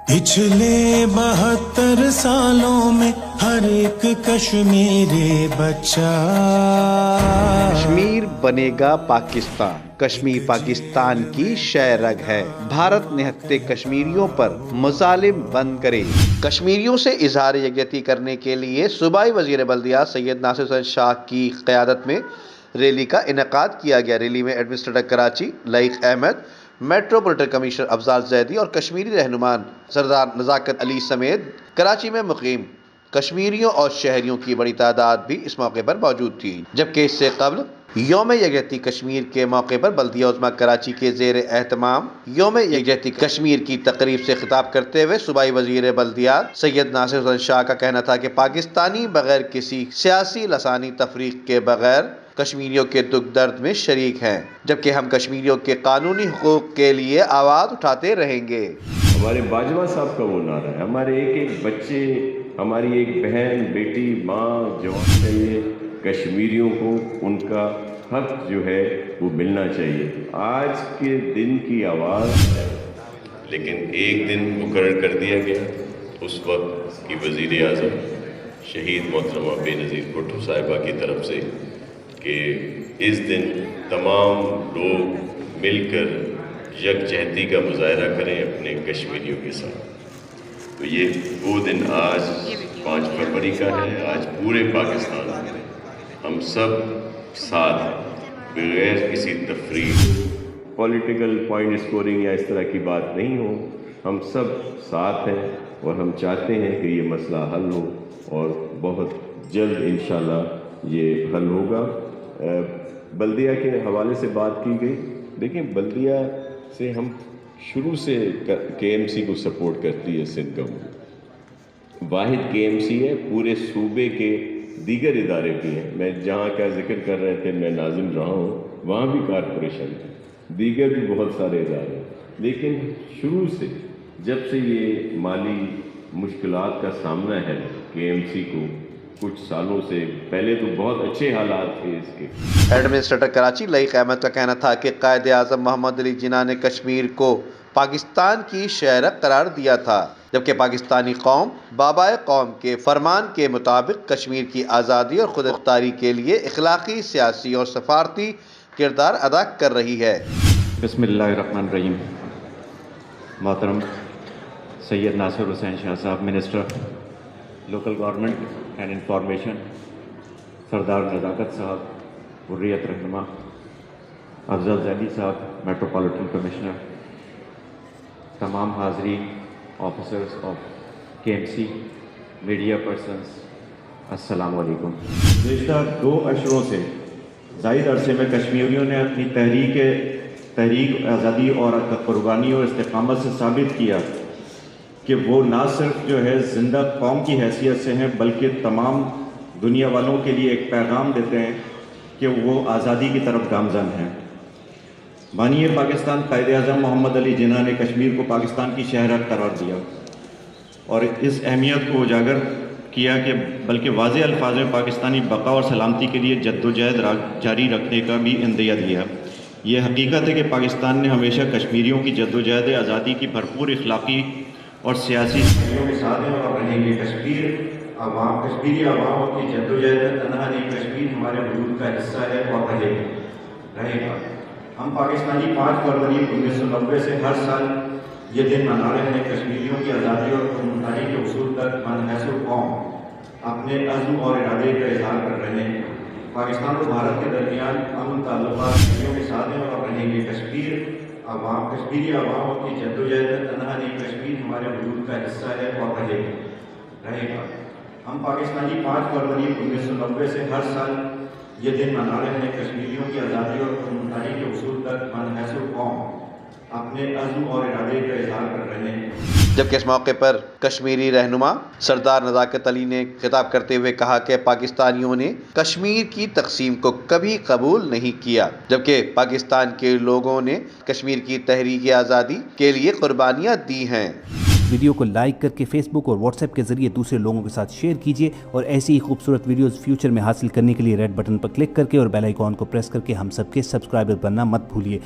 पिछले 72 सालों में हर एक कश्मीरी बच्चा कश्मीर बनेगा पाकिस्तान। कश्मीर पाकिस्तान की शय रग है। भारत निहत्ते कश्मीरियों पर मजालिम बंद करे। कश्मीरियों से इजहार यकजहती करने के लिए सूबाई वजीर बल्दिया सैयद नासिर हुसैन शाह की क़यादत में रैली का इनेकाद किया गया। रैली में administrator Karachi Laeeq Ahmed, metropolitan commissioner Afzal Zaidi और कश्मीरी रहनुमा सरदार नज़ाकत अली समेत कराची में मुकीम कश्मीरियों और शहरियों की बड़ी तादाद भी इस मौके पर मौजूद थी। जबकि इससे कबल यौम यकजहती कश्मीर के मौके पर बल्दिया उज़्मा कराची के ज़ेर एहतमाम यौम यकजहती कश्मीर की तकरीब से खिताब करते हुए सूबाई वज़ीर बल्दिया सैयद नासिर हुसैन शाह का कहना था कि पाकिस्तानी बगैर किसी सियासी लसानी तफरीक के बगैर कश्मीरियों के दुख दर्द में शरीक हैं, जबकि हम कश्मीरियों के कानूनी हुकूक के लिए आवाज़ उठाते रहेंगे। हमारे बाजवा साहब का वो नारा है, हमारे एक एक बच्चे, हमारी एक बहन, बेटी, माँ, जवान चाहिए, कश्मीरियों को उनका हक जो है वो मिलना चाहिए। आज के दिन की आवाज़, लेकिन एक दिन मुकर्रर कर दिया गया उस वक्त की वज़ीर आज़म शहीद मोहतरमा बेनज़ीर भुट्टो साहिबा की तरफ से कि इस दिन तमाम लोग मिलकर यकजहती का मुजाहरा करें अपने कश्मीरियों के साथ। तो ये वो दिन आज 5 फरवरी का है। आज पूरे पाकिस्तान में हम सब साथ बगैर किसी तफरीक, पॉलिटिकल पॉइंट स्कोरिंग या इस तरह की बात नहीं हो, हम सब साथ हैं और हम चाहते हैं कि ये मसला हल हो और बहुत जल्द इंशाल्लाह ये हल होगा। बल्दिया के हवाले से बात की गई। देखिए, बल्दिया से हम शुरू से केएमसी को सपोर्ट करती है सिंध गवर्नमेंट। वाहिद केएमसी है, पूरे सूबे के दीगर इदारे भी हैं। मैं जहाँ का जिक्र कर रहे थे, मैं नाज़िम रहा हूँ, वहाँ भी कारपोरेशन है, दीगर भी बहुत सारे इदारे हैं। लेकिन शुरू से जब से ये माली मुश्किलात का सामना है केएमसी को, कुछ सालों से पहले तो बहुत अच्छे हालात थे इसके। एडमिनिस्ट्रेटर कराची लईक अहमद का कहना था कि कायदे आज़म मोहम्मद अली जिन्ना ने कश्मीर को पाकिस्तान की शहरक करार दिया था, जबकि पाकिस्तानी कौम बाबाए कौम के फरमान के मुताबिक कश्मीर की आज़ादी और खुद इख्तियारी के लिए इखलाकी, सियासी और सफारती किरदार अदा कर रही है। बिस्मिल्लाहिर्रहमानिर्रहीम। मोहतरम सैयद नासिर हुसैन शाह साहब, minister local government and information, Sardar Nazakat साहब, हुर्रियत रहनुमा, अफजल जैदी साहब, मेट्रोपॉलिटन कमिश्नर, तमाम हाज़रीन, officers of KMC, media persons, अस्सलाम वालेकुम। गुज़िश्ता 2 अशरों से ज़ायद अरसे में कश्मीरियों ने अपनी तहरीक आज़ादी और कुर्बानी और इस्तिक़ामत से साबित किया कि वो ना सिर्फ जो है ज़िंदा कौम की हैसियत से हैं, बल्कि तमाम दुनिया वालों के लिए एक पैगाम देते हैं कि वो आज़ादी की तरफ गामज़न हैं। बानी पाकिस्तान कायदे आज़म मोहम्मद अली जिन्ना ने कश्मीर को पाकिस्तान की शहरक करार दिया और इस अहमियत को उजागर किया कि बल्कि वाज़ेह अल्फाज में पाकिस्तानी बका और सलामती के लिए जद्दोजहद जारी रखने का भी इंदिया दिया। ये हकीकत है कि पाकिस्तान ने हमेशा कश्मीरियों की जद्दोजहद आज़ादी की भरपूर इखलाकी और सियासी के साथ हैं और रहेंगे। कश्मीरी आवाम की जद्दोजहद तनहा नहीं, कश्मीर हमारे वजूद का हिस्सा है और रहेगा। हम पाकिस्तानी 5 फरवरी 1990 से हर साल ये दिन मना रहे हैं। कश्मीरियों की आज़ादी और खुदमुख्तारी के उसूल तक मनहसर कौम अपने अज़्म और इरादे का इजहार कर रहे हैं। पाकिस्तान और भारत के दरमियान अमन ताल्लुकात के साथ हैं और रहेंगे। कश्मीरी आवाम की जद्दोजहद तनहा नहीं, कश्मीर हमारे वजूद का हिस्सा है और रहेगा। हम पाकिस्तानी 5 फरवरी 1990 से हर साल ये दिन मना रहे हैं। कश्मीरियों की आज़ादी और खुदमुख्तारी के उसूल तक मनहसर कौम अपने अज़्म और इरादे का इजहार कर रहे हैं। जबकि इस मौके पर कश्मीरी रहनुमा सरदार नज़ाकत अली ने खिताब करते हुए कहा कि पाकिस्तानियों ने कश्मीर की तकसीम को कभी कबूल नहीं किया, जबकि पाकिस्तान के लोगों ने कश्मीर की तहरीक आज़ादी के लिए कुर्बानियाँ दी हैं। वीडियो को लाइक करके फेसबुक और व्हाट्सएप के जरिए दूसरे लोगों के साथ शेयर कीजिए और ऐसी ही खूबसूरत वीडियोस फ्यूचर में हासिल करने के लिए रेड बटन पर क्लिक करके और बेल आइकॉन को प्रेस करके हम सबके सब्सक्राइबर बनना मत भूलिए।